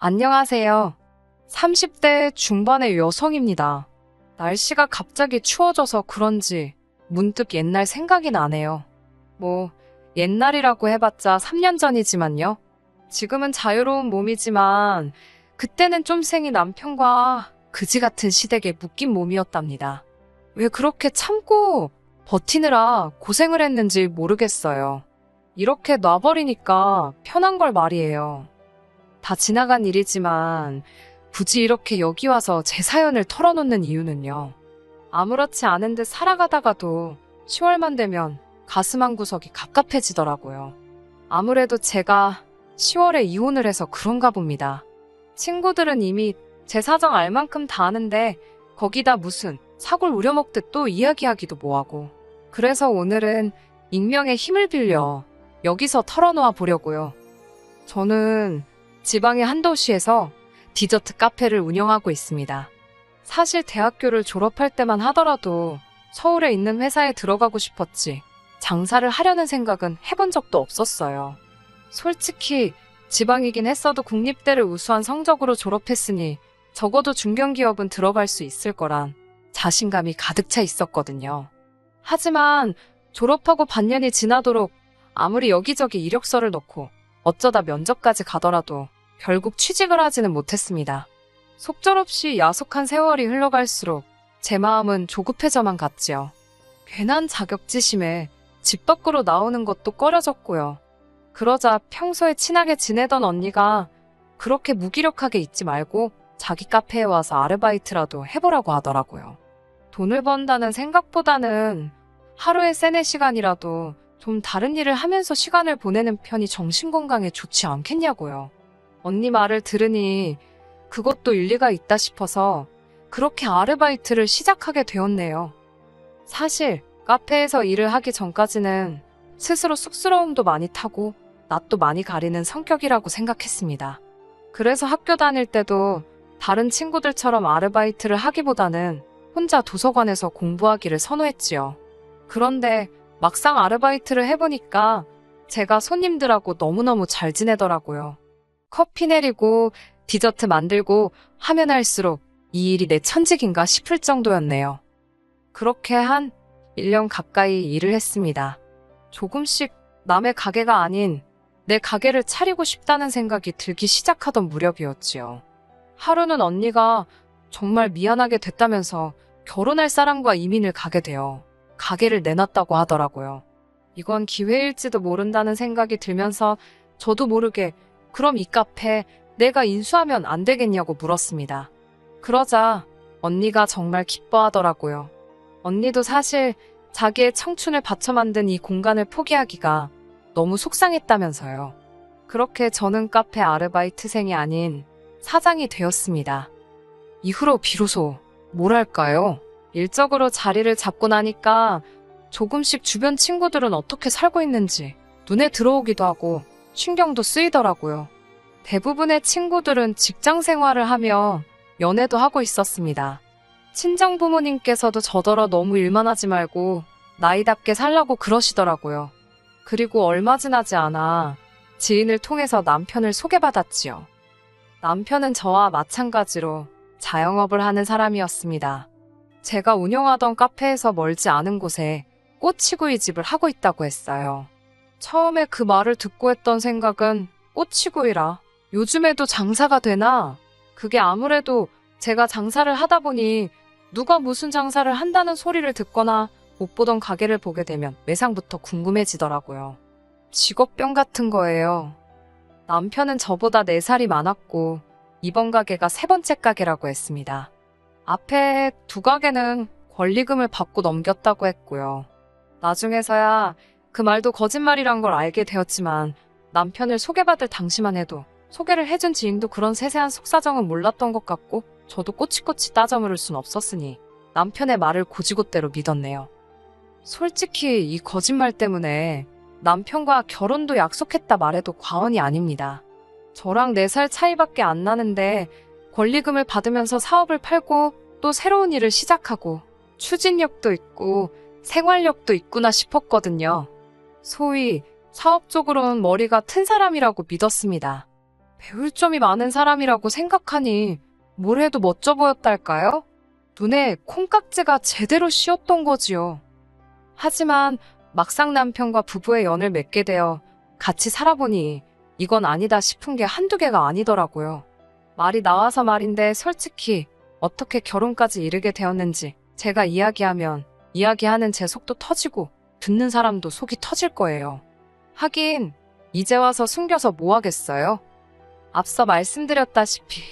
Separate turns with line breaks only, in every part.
안녕하세요. 30대 중반의 여성입니다. 날씨가 갑자기 추워져서 그런지 문득 옛날 생각이 나네요. 뭐, 옛날이라고 해봤자 3년 전이지만요. 지금은 자유로운 몸이지만, 그때는 쫌생이 남편과 그지 같은 시댁에 묶인 몸이었답니다. 왜 그렇게 참고 버티느라 고생을 했는지 모르겠어요. 이렇게 놔버리니까 편한 걸 말이에요. 다 지나간 일이지만 굳이 이렇게 여기 와서 제 사연을 털어놓는 이유는요. 아무렇지 않은 듯 살아가다가도 10월만 되면 가슴 한 구석이 갑갑해지더라고요. 아무래도 제가 10월에 이혼을 해서 그런가 봅니다. 친구들은 이미 제 사정 알 만큼 다 아는데 거기다 무슨 사골 우려먹듯 또 이야기하기도 뭐하고. 그래서 오늘은 익명의 힘을 빌려 여기서 털어놓아 보려고요. 저는 지방의 한 도시에서 디저트 카페를 운영하고 있습니다. 사실 대학교를 졸업할 때만 하더라도 서울에 있는 회사에 들어가고 싶었지 장사를 하려는 생각은 해본 적도 없었어요. 솔직히 지방이긴 했어도 국립대를 우수한 성적으로 졸업했으니 적어도 중견기업은 들어갈 수 있을 거란 자신감이 가득 차 있었거든요. 하지만 졸업하고 반년이 지나도록 아무리 여기저기 이력서를 넣고 어쩌다 면접까지 가더라도 결국 취직을 하지는 못했습니다. 속절없이 야속한 세월이 흘러갈수록 제 마음은 조급해져만 갔지요. 괜한 자격지심에 집 밖으로 나오는 것도 꺼려졌고요. 그러자 평소에 친하게 지내던 언니가 그렇게 무기력하게 있지 말고 자기 카페에 와서 아르바이트라도 해보라고 하더라고요. 돈을 번다는 생각보다는 하루에 3-4시간이라도 좀 다른 일을 하면서 시간을 보내는 편이 정신건강에 좋지 않겠냐고요. 언니 말을 들으니 그것도 일리가 있다 싶어서 그렇게 아르바이트를 시작하게 되었네요. 사실 카페에서 일을 하기 전까지는 스스로 쑥스러움도 많이 타고 낯도 많이 가리는 성격이라고 생각했습니다. 그래서 학교 다닐 때도 다른 친구들처럼 아르바이트를 하기보다는 혼자 도서관에서 공부하기를 선호했지요. 그런데 막상 아르바이트를 해보니까 제가 손님들하고 너무너무 잘 지내더라고요. 커피 내리고 디저트 만들고 하면 할수록 이 일이 내 천직인가 싶을 정도였네요. 그렇게 한 1년 가까이 일을 했습니다. 조금씩 남의 가게가 아닌 내 가게를 차리고 싶다는 생각이 들기 시작하던 무렵이었지요. 하루는 언니가 정말 미안하게 됐다면서 결혼할 사람과 이민을 가게 되어 가게를 내놨다고 하더라고요. 이건 기회일지도 모른다는 생각이 들면서 저도 모르게 그럼 이 카페 내가 인수하면 안 되겠냐고 물었습니다. 그러자 언니가 정말 기뻐하더라고요. 언니도 사실 자기의 청춘을 바쳐 만든 이 공간을 포기하기가 너무 속상했다면서요. 그렇게 저는 카페 아르바이트생이 아닌 사장이 되었습니다. 이후로 비로소 뭐랄까요? 일적으로 자리를 잡고 나니까 조금씩 주변 친구들은 어떻게 살고 있는지 눈에 들어오기도 하고 신경도 쓰이더라고요. 대부분의 친구들은 직장 생활을 하며 연애도 하고 있었습니다. 친정 부모님께서도 저더러 너무 일만 하지 말고 나이답게 살라고 그러시더라고요. 그리고 얼마 지나지 않아 지인을 통해서 남편을 소개받았지요. 남편은 저와 마찬가지로 자영업을 하는 사람이었습니다. 제가 운영하던 카페에서 멀지 않은 곳에 꼬치구이집을 하고 있다고 했어요. 처음에 그 말을 듣고 했던 생각은 꼬치구이라 요즘에도 장사가 되나? 그게 아무래도 제가 장사를 하다 보니 누가 무슨 장사를 한다는 소리를 듣거나 못 보던 가게를 보게 되면 매상부터 궁금해지더라고요. 직업병 같은 거예요. 남편은 저보다 4살이 많았고 이번 가게가 3번째 가게라고 했습니다. 앞에 2가게는 권리금을 받고 넘겼다고 했고요. 나중에서야 그 말도 거짓말이란 걸 알게 되었지만 남편을 소개받을 당시만 해도 소개를 해준 지인도 그런 세세한 속사정은 몰랐던 것 같고 저도 꼬치꼬치 따져 물을 순 없었으니 남편의 말을 고지고대로 믿었네요. 솔직히 이 거짓말 때문에 남편과 결혼도 약속했다 말해도 과언이 아닙니다. 저랑 4살 차이밖에 안 나는데 권리금을 받으면서 사업을 팔고 또 새로운 일을 시작하고 추진력도 있고 생활력도 있구나 싶었거든요. 소위 사업적으로는 머리가 튼 사람이라고 믿었습니다. 배울 점이 많은 사람이라고 생각하니 뭘 해도 멋져 보였달까요? 눈에 콩깍지가 제대로 씌었던 거지요. 하지만 막상 남편과 부부의 연을 맺게 되어 같이 살아보니 이건 아니다 싶은 게 한두 개가 아니더라고요. 말이 나와서 말인데 솔직히 어떻게 결혼까지 이르게 되었는지 제가 이야기하면 이야기하는 제 속도 터지고 듣는 사람도 속이 터질 거예요. 하긴 이제 와서 숨겨서 뭐 하겠어요? 앞서 말씀드렸다시피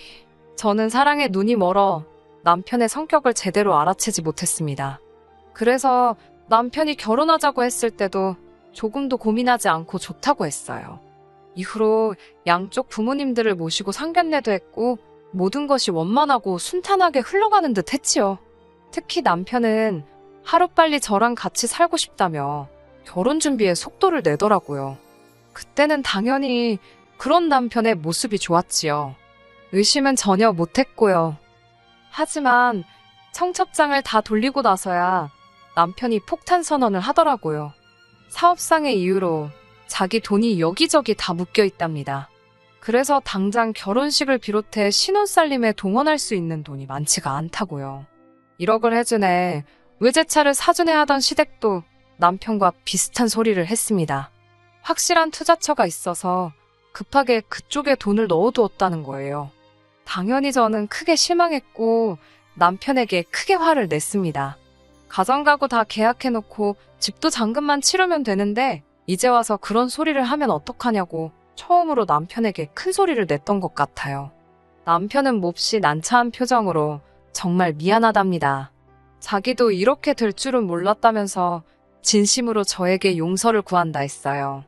저는 사랑에 눈이 멀어 남편의 성격을 제대로 알아채지 못했습니다. 그래서 남편이 결혼하자고 했을 때도 조금도 고민하지 않고 좋다고 했어요. 이후로 양쪽 부모님들을 모시고 상견례도 했고 모든 것이 원만하고 순탄하게 흘러가는 듯 했지요. 특히 남편은 하루빨리 저랑 같이 살고 싶다며 결혼 준비에 속도를 내더라고요. 그때는 당연히 그런 남편의 모습이 좋았지요. 의심은 전혀 못했고요. 하지만 청첩장을 다 돌리고 나서야 남편이 폭탄 선언을 하더라고요. 사업상의 이유로 자기 돈이 여기저기 다 묶여 있답니다. 그래서 당장 결혼식을 비롯해 신혼살림에 동원할 수 있는 돈이 많지가 않다고요. 1억을 해주네, 외제차를 사주네 하던 시댁도 남편과 비슷한 소리를 했습니다. 확실한 투자처가 있어서 급하게 그쪽에 돈을 넣어두었다는 거예요. 당연히 저는 크게 실망했고 남편에게 크게 화를 냈습니다. 가정가구 다 계약해놓고 집도 잔금만 치르면 되는데 이제 와서 그런 소리를 하면 어떡하냐고 처음으로 남편에게 큰 소리를 냈던 것 같아요. 남편은 몹시 난처한 표정으로 정말 미안하답니다. 자기도 이렇게 될 줄은 몰랐다면서 진심으로 저에게 용서를 구한다 했어요.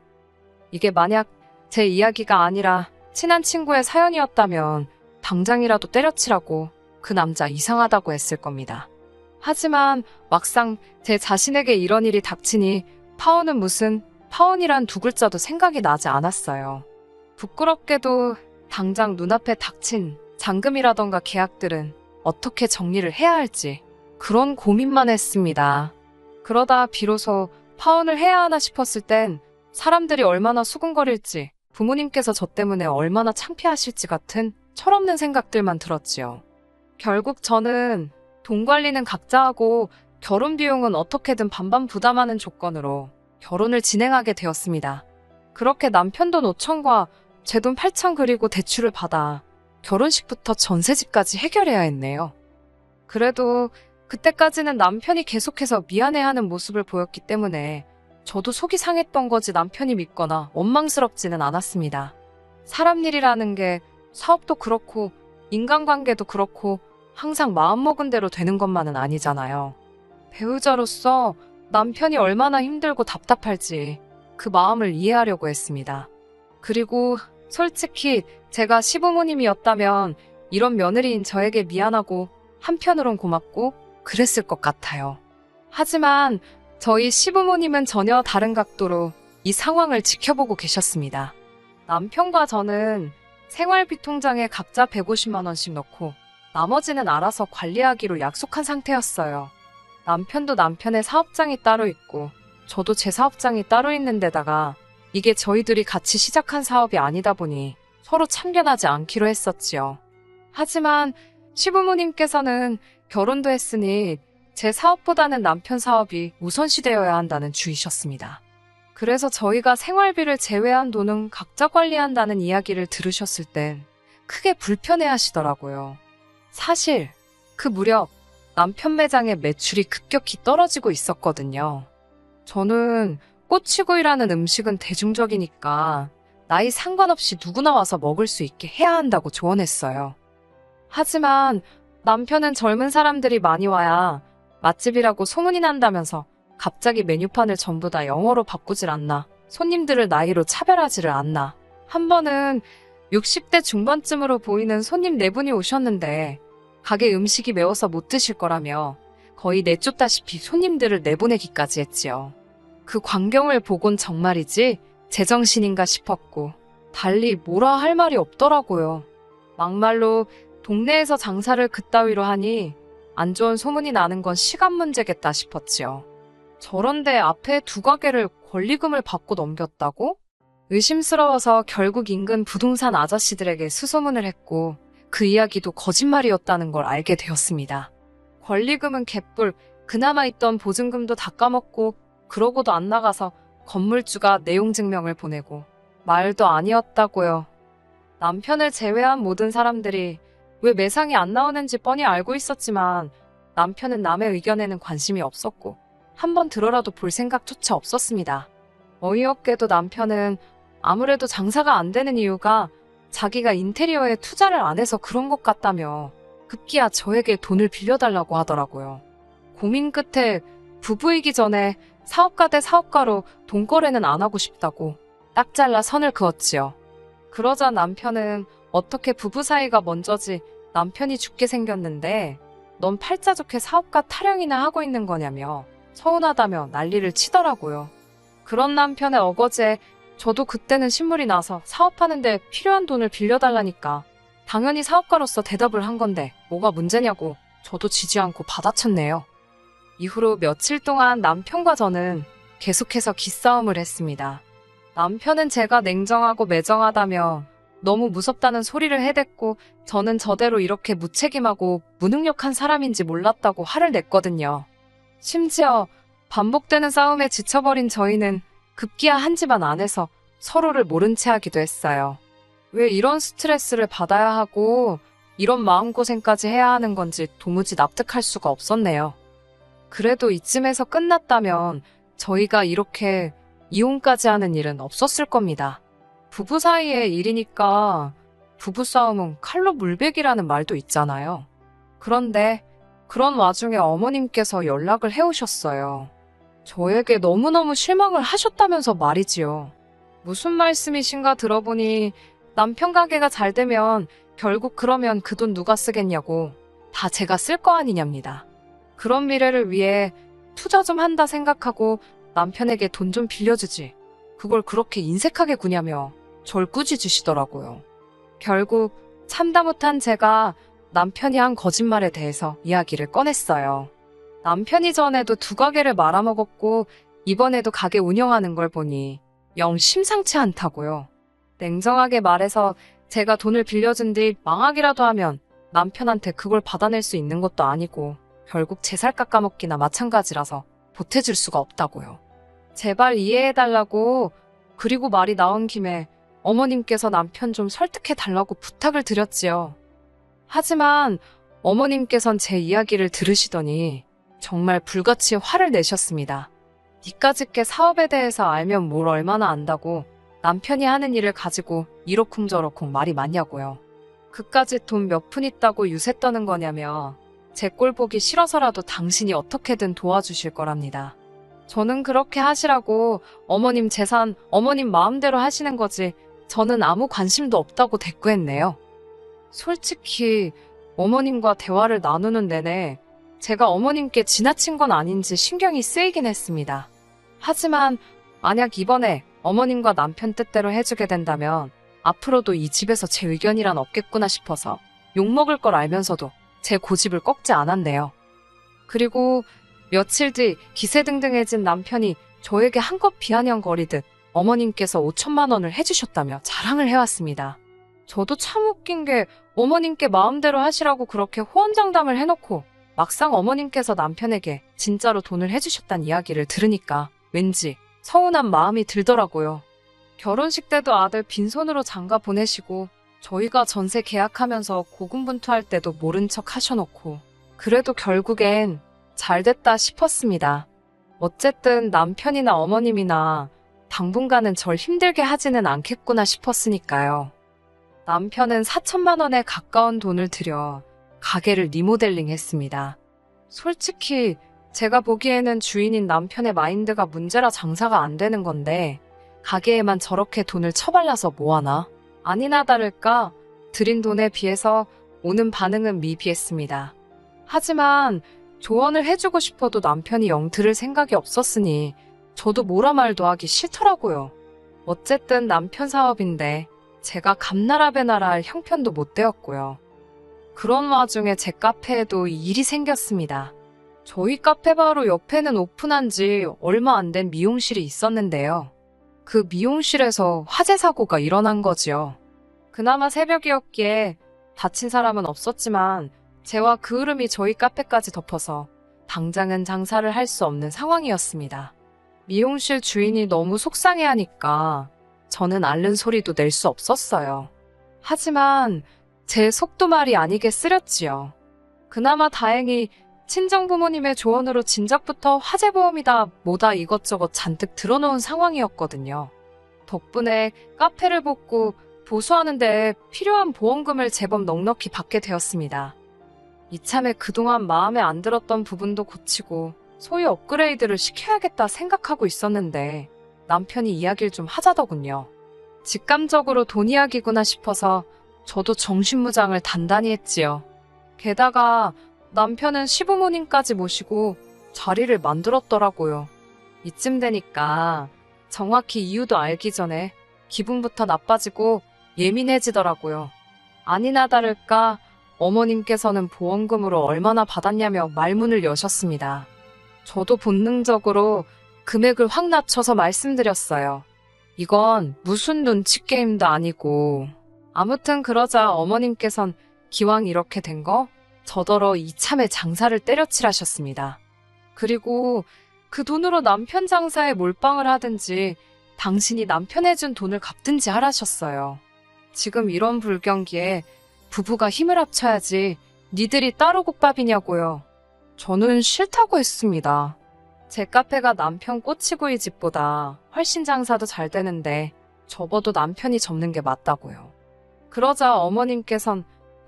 이게 만약 제 이야기가 아니라 친한 친구의 사연이었다면 당장이라도 때려치라고 그 남자 이상하다고 했을 겁니다. 하지만 막상 제 자신에게 이런 일이 닥치니 파혼은 무슨, 파혼이란 두 글자도 생각이 나지 않았어요. 부끄럽게도 당장 눈앞에 닥친 잔금이라던가 계약들은 어떻게 정리를 해야 할지 그런 고민만 했습니다. 그러다 비로소 파혼을 해야 하나 싶었을 땐 사람들이 얼마나 수군거릴지, 부모님께서 저 때문에 얼마나 창피하실지 같은 철없는 생각들만 들었지요. 결국 저는 돈 관리는 각자 하고 결혼 비용은 어떻게든 반반 부담하는 조건으로 결혼을 진행하게 되었습니다. 그렇게 남편 돈 5천과 제 돈 8천 그리고 대출을 받아 결혼식부터 전세집까지 해결해야 했네요. 그래도 그때까지는 남편이 계속해서 미안해하는 모습을 보였기 때문에 저도 속이 상했던 거지 남편이 믿거나 원망스럽지는 않았습니다. 사람 일이라는 게 사업도 그렇고 인간관계도 그렇고 항상 마음먹은 대로 되는 것만은 아니잖아요. 배우자로서 남편이 얼마나 힘들고 답답할지 그 마음을 이해하려고 했습니다. 그리고 솔직히 제가 시부모님이었다면 이런 며느리인 저에게 미안하고 한편으론 고맙고 그랬을 것 같아요. 하지만 저희 시부모님은 전혀 다른 각도로 이 상황을 지켜보고 계셨습니다. 남편과 저는 생활비 통장에 각자 150만 원씩 넣고 나머지는 알아서 관리하기로 약속한 상태였어요. 남편도 남편의 사업장이 따로 있고 저도 제 사업장이 따로 있는 데다가 이게 저희들이 같이 시작한 사업이 아니다 보니 서로 참견하지 않기로 했었지요. 하지만 시부모님께서는 결혼도 했으니 제 사업보다는 남편 사업이 우선시되어야 한다는 주의셨습니다. 그래서 저희가 생활비를 제외한 돈은 각자 관리한다는 이야기를 들으셨을 땐 크게 불편해하시더라고요. 사실 그 무렵 남편 매장의 매출이 급격히 떨어지고 있었거든요. 저는 꼬치구이라는 음식은 대중적이니까 나이 상관없이 누구나 와서 먹을 수 있게 해야 한다고 조언했어요. 하지만 남편은 젊은 사람들이 많이 와야 맛집이라고 소문이 난다면서 갑자기 메뉴판을 전부 다 영어로 바꾸질 않나, 손님들을 나이로 차별하지를 않나. 한 번은 60대 중반쯤으로 보이는 손님 4분이 오셨는데 가게 음식이 매워서 못 드실 거라며 거의 내쫓다시피 손님들을 내보내기까지 했지요. 그 광경을 보곤 정말이지 제정신인가 싶었고 달리 뭐라 할 말이 없더라고요. 막말로 동네에서 장사를 그따위로 하니 안 좋은 소문이 나는 건 시간 문제겠다 싶었지요. 저런데 앞에 2가게를 권리금을 받고 넘겼다고? 의심스러워서 결국 인근 부동산 아저씨들에게 수소문을 했고 그 이야기도 거짓말이었다는 걸 알게 되었습니다. 권리금은 개뿔, 그나마 있던 보증금도 다 까먹고 그러고도 안 나가서 건물주가 내용 증명을 보내고 말도 아니었다고요. 남편을 제외한 모든 사람들이 왜 매상이 안 나오는지 뻔히 알고 있었지만 남편은 남의 의견에는 관심이 없었고 한번 들어라도 볼 생각조차 없었습니다. 어이없게도 남편은 아무래도 장사가 안 되는 이유가 자기가 인테리어에 투자를 안 해서 그런 것 같다며 급기야 저에게 돈을 빌려달라고 하더라고요. 고민 끝에 부부이기 전에 사업가 대 사업가로 돈거래는 안 하고 싶다고 딱 잘라 선을 그었지요. 그러자 남편은 어떻게 부부 사이가 먼저지 남편이 죽게 생겼는데 넌 팔자 좋게 사업가 타령이나 하고 있는 거냐며 서운하다며 난리를 치더라고요. 그런 남편의 어거지에 저도 그때는 신물이 나서 사업하는데 필요한 돈을 빌려달라니까 당연히 사업가로서 대답을 한 건데 뭐가 문제냐고 저도 지지 않고 받아쳤네요. 이후로 며칠 동안 남편과 저는 계속해서 기싸움을 했습니다. 남편은 제가 냉정하고 매정하다며 너무 무섭다는 소리를 해댔고 저는 저대로 이렇게 무책임하고 무능력한 사람인지 몰랐다고 화를 냈거든요. 심지어 반복되는 싸움에 지쳐버린 저희는 급기야 한 집안 안에서 서로를 모른 채 하기도 했어요. 왜 이런 스트레스를 받아야 하고 이런 마음고생까지 해야 하는 건지 도무지 납득할 수가 없었네요. 그래도 이쯤에서 끝났다면 저희가 이렇게 이혼까지 하는 일은 없었을 겁니다. 부부 사이의 일이니까 부부싸움은 칼로 물베기라는 말도 있잖아요. 그런데 그런 와중에 어머님께서 연락을 해오셨어요. 저에게 너무너무 실망을 하셨다면서 말이지요. 무슨 말씀이신가 들어보니 남편 가게가 잘 되면 결국 그러면 그 돈 누가 쓰겠냐고 다 제가 쓸 거 아니냐입니다. 그런 미래를 위해 투자 좀 한다 생각하고 남편에게 돈 좀 빌려주지. 그걸 그렇게 인색하게 구냐며 절 꾸짖으시더라고요. 결국 참다 못한 제가 남편이 한 거짓말에 대해서 이야기를 꺼냈어요. 남편이 전에도 두 가게를 말아먹었고 이번에도 가게 운영하는 걸 보니 영 심상치 않다고요. 냉정하게 말해서 제가 돈을 빌려준 뒤 망하기라도 하면 남편한테 그걸 받아낼 수 있는 것도 아니고 결국 제 살 깎아먹기나 마찬가지라서 보태줄 수가 없다고요. 제발 이해해달라고, 그리고 말이 나온 김에 어머님께서 남편 좀 설득해달라고 부탁을 드렸지요. 하지만 어머님께선 제 이야기를 들으시더니 정말 불같이 화를 내셨습니다. 니까짓게 사업에 대해서 알면 뭘 얼마나 안다고 남편이 하는 일을 가지고 이러쿵저러쿵 말이 많냐고요. 그까짓 돈 몇 푼 있다고 유세 떠는 거냐며 제 꼴 보기 싫어서라도 당신이 어떻게든 도와주실 거랍니다. 저는 그렇게 하시라고 어머님 재산 어머님 마음대로 하시는 거지 저는 아무 관심도 없다고 대꾸했네요. 솔직히 어머님과 대화를 나누는 내내 제가 어머님께 지나친 건 아닌지 신경이 쓰이긴 했습니다. 하지만 만약 이번에 어머님과 남편 뜻대로 해주게 된다면 앞으로도 이 집에서 제 의견이란 없겠구나 싶어서 욕먹을 걸 알면서도 제 고집을 꺾지 않았네요. 그리고 며칠 뒤 기세등등해진 남편이 저에게 한껏 비아냥거리듯 어머님께서 5천만 원을 해주셨다며 자랑을 해왔습니다. 저도 참 웃긴 게 어머님께 마음대로 하시라고 그렇게 호언장담을 해놓고 막상 어머님께서 남편에게 진짜로 돈을 해주셨다는 이야기를 들으니까 왠지 서운한 마음이 들더라고요. 결혼식 때도 아들 빈손으로 장가 보내시고 저희가 전세 계약하면서 고군분투할 때도 모른 척 하셔놓고 그래도 결국엔 잘됐다 싶었습니다. 어쨌든 남편이나 어머님이나 당분간은 절 힘들게 하지는 않겠구나 싶었으니까요. 남편은 4천만 원에 가까운 돈을 들여 가게를 리모델링 했습니다. 솔직히 제가 보기에는 주인인 남편의 마인드가 문제라 장사가 안 되는 건데 가게에만 저렇게 돈을 처발라서 뭐하나? 아니나 다를까 들인 돈에 비해서 오는 반응은 미비했습니다. 하지만 조언을 해주고 싶어도 남편이 영 들을 생각이 없었으니 저도 뭐라 말도 하기 싫더라고요. 어쨌든 남편 사업인데 제가 감나라 배나라 할 형편도 못 되었고요. 그런 와중에 제 카페에도 일이 생겼습니다. 저희 카페 바로 옆에는 오픈한 지 얼마 안 된 미용실이 있었는데요. 그 미용실에서 화재 사고가 일어난 거지요. 그나마 새벽이었기에 다친 사람은 없었지만 재와 그 흐름이 저희 카페까지 덮어서 당장은 장사를 할 수 없는 상황이었습니다. 미용실 주인이 너무 속상해하니까 저는 앓는 소리도 낼 수 없었어요. 하지만 제 속도 말이 아니게 쓰렸지요. 그나마 다행히 친정 부모님의 조언으로 진작부터 화재보험이다 뭐다 이것저것 잔뜩 들어놓은 상황이었거든요. 덕분에 카페를 뽑고 보수하는 데 필요한 보험금을 제법 넉넉히 받게 되었습니다. 이참에 그동안 마음에 안 들었던 부분도 고치고 소위 업그레이드를 시켜야겠다 생각하고 있었는데 남편이 이야기를 좀 하자더군요. 직감적으로 돈 이야기구나 싶어서 저도 정신무장을 단단히 했지요. 게다가 남편은 시부모님까지 모시고 자리를 만들었더라고요. 이쯤 되니까 정확히 이유도 알기 전에 기분부터 나빠지고 예민해지더라고요. 아니나 다를까 어머님께서는 보험금으로 얼마나 받았냐며 말문을 여셨습니다. 저도 본능적으로 금액을 확 낮춰서 말씀드렸어요. 이건 무슨 눈치 게임도 아니고. 아무튼 그러자 어머님께선 기왕 이렇게 된 거 저더러 이참에 장사를 때려칠하셨습니다. 그리고 그 돈으로 남편 장사에 몰빵을 하든지 당신이 남편에 준 돈을 갚든지 하라셨어요. 지금 이런 불경기에 부부가 힘을 합쳐야지 니들이 따로 국밥이냐고요. 저는 싫다고 했습니다. 제 카페가 남편 꼬치구이 집보다 훨씬 장사도 잘 되는데 접어도 남편이 접는 게 맞다고요. 그러자 어머님께선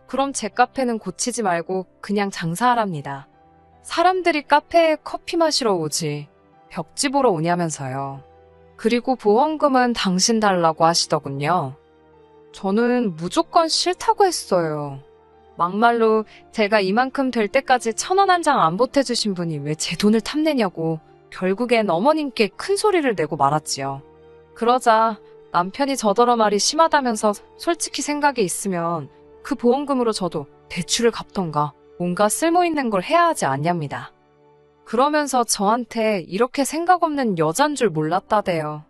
그럼 제 카페는 고치지 말고 그냥 장사하랍니다. 사람들이 카페에 커피 마시러 오지 벽지 보러 오냐면서요. 그리고 보험금은 당신 달라고 하시더군요. 저는 무조건 싫다고 했어요. 막말로 제가 이만큼 될 때까지 1,000원 한 장 안 보태주신 분이 왜 제 돈을 탐내냐고 결국엔 어머님께 큰 소리를 내고 말았지요. 그러자 남편이 저더러 말이 심하다면서 솔직히 생각이 있으면 그 보험금으로 저도 대출을 갚던가 뭔가 쓸모있는 걸 해야 하지 않냐입니다. 그러면서 저한테 이렇게 생각 없는 여잔 줄 몰랐다대요.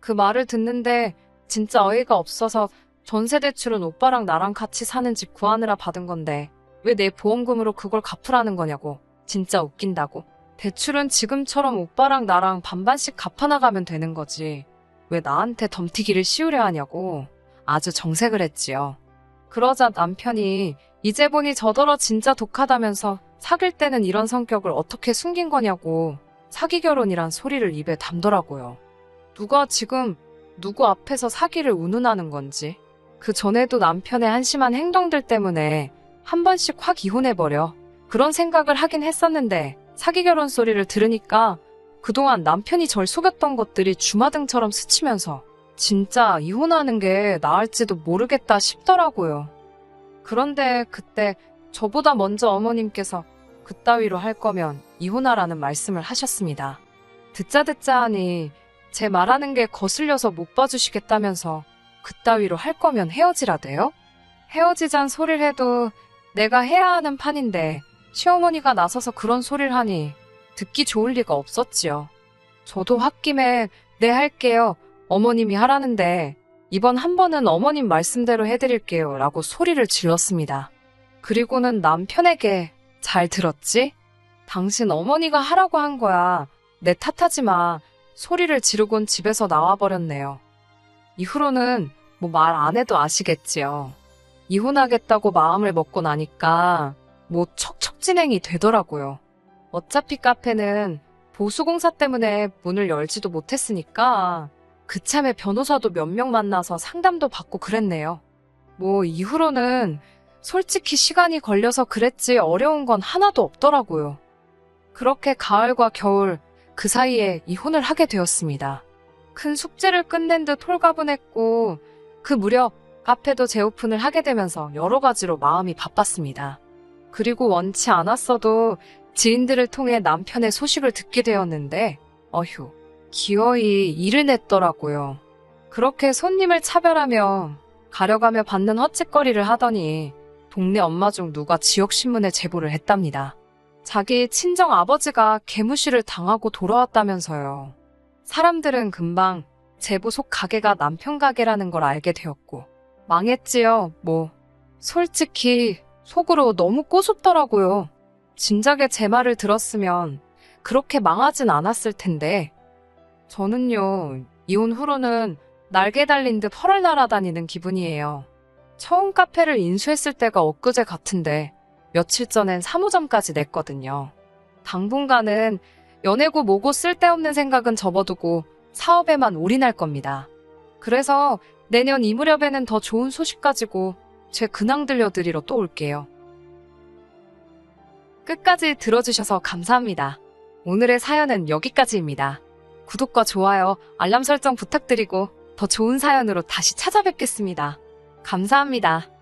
그 말을 듣는데 진짜 어이가 없어서 전세 대출은 오빠랑 나랑 같이 사는 집 구하느라 받은 건데 왜 내 보험금으로 그걸 갚으라는 거냐고. 진짜 웃긴다고. 대출은 지금처럼 오빠랑 나랑 반반씩 갚아나가면 되는 거지. 왜 나한테 덤티기를 씌우려 하냐고 아주 정색을 했지요. 그러자 남편이 이제 보니 저더러 진짜 독하다면서 사귈 때는 이런 성격을 어떻게 숨긴 거냐고 사기 결혼이란 소리를 입에 담더라고요. 누가 지금 누구 앞에서 사기를 운운하는 건지. 그 전에도 남편의 한심한 행동들 때문에 한 번씩 확 이혼해버려 그런 생각을 하긴 했었는데 사기 결혼 소리를 들으니까 그동안 남편이 절 속였던 것들이 주마등처럼 스치면서 진짜 이혼하는 게 나을지도 모르겠다 싶더라고요. 그런데 그때 저보다 먼저 어머님께서 그따위로 할 거면 이혼하라는 말씀을 하셨습니다. 듣자 하니 제 말하는 게 거슬려서 못 봐주시겠다면서 그따위로 할 거면 헤어지라대요? 헤어지잔 소리를 해도 내가 해야 하는 판인데 시어머니가 나서서 그런 소리를 하니 듣기 좋을 리가 없었지요. 저도 홧김에 네 할게요. 어머님이 하라는데 이번 한 번은 어머님 말씀대로 해드릴게요 라고 소리를 질렀습니다. 그리고는 남편에게 잘 들었지? 당신 어머니가 하라고 한 거야. 내 탓하지 마. 소리를 지르곤 집에서 나와버렸네요. 이후로는 뭐 말 안 해도 아시겠지요. 이혼하겠다고 마음을 먹고 나니까 뭐 척척 진행이 되더라고요. 어차피 카페는 보수공사 때문에 문을 열지도 못했으니까 그참에 변호사도 몇 명 만나서 상담도 받고 그랬네요. 뭐 이후로는 솔직히 시간이 걸려서 그랬지 어려운 건 하나도 없더라고요. 그렇게 가을과 겨울 그 사이에 이혼을 하게 되었습니다. 큰 숙제를 끝낸 듯 홀가분했고 그 무렵 카페도 재오픈을 하게 되면서 여러 가지로 마음이 바빴습니다. 그리고 원치 않았어도 지인들을 통해 남편의 소식을 듣게 되었는데 어휴, 기어이 일을 냈더라고요. 그렇게 손님을 차별하며 가려가며 받는 헛짓거리를 하더니 동네 엄마 중 누가 지역신문에 제보를 했답니다. 자기 친정 아버지가 개무시를 당하고 돌아왔다면서요. 사람들은 금방 제 부속 가게가 남편 가게라는 걸 알게 되었고 망했지요, 뭐. 솔직히 속으로 너무 꼬숩더라고요. 진작에 제 말을 들었으면 그렇게 망하진 않았을 텐데. 저는요, 이혼 후로는 날개 달린 듯 펄을 날아다니는 기분이에요. 처음 카페를 인수했을 때가 엊그제 같은데 며칠 전엔 사무점까지 냈거든요. 당분간은 연애고 뭐고 쓸데없는 생각은 접어두고 사업에만 올인할 겁니다. 그래서 내년 이 무렵에는 더 좋은 소식 가지고 제 근황 들려드리러 또 올게요. 끝까지 들어주셔서 감사합니다. 오늘의 사연은 여기까지입니다. 구독과 좋아요, 알람 설정 부탁드리고 더 좋은 사연으로 다시 찾아뵙겠습니다. 감사합니다.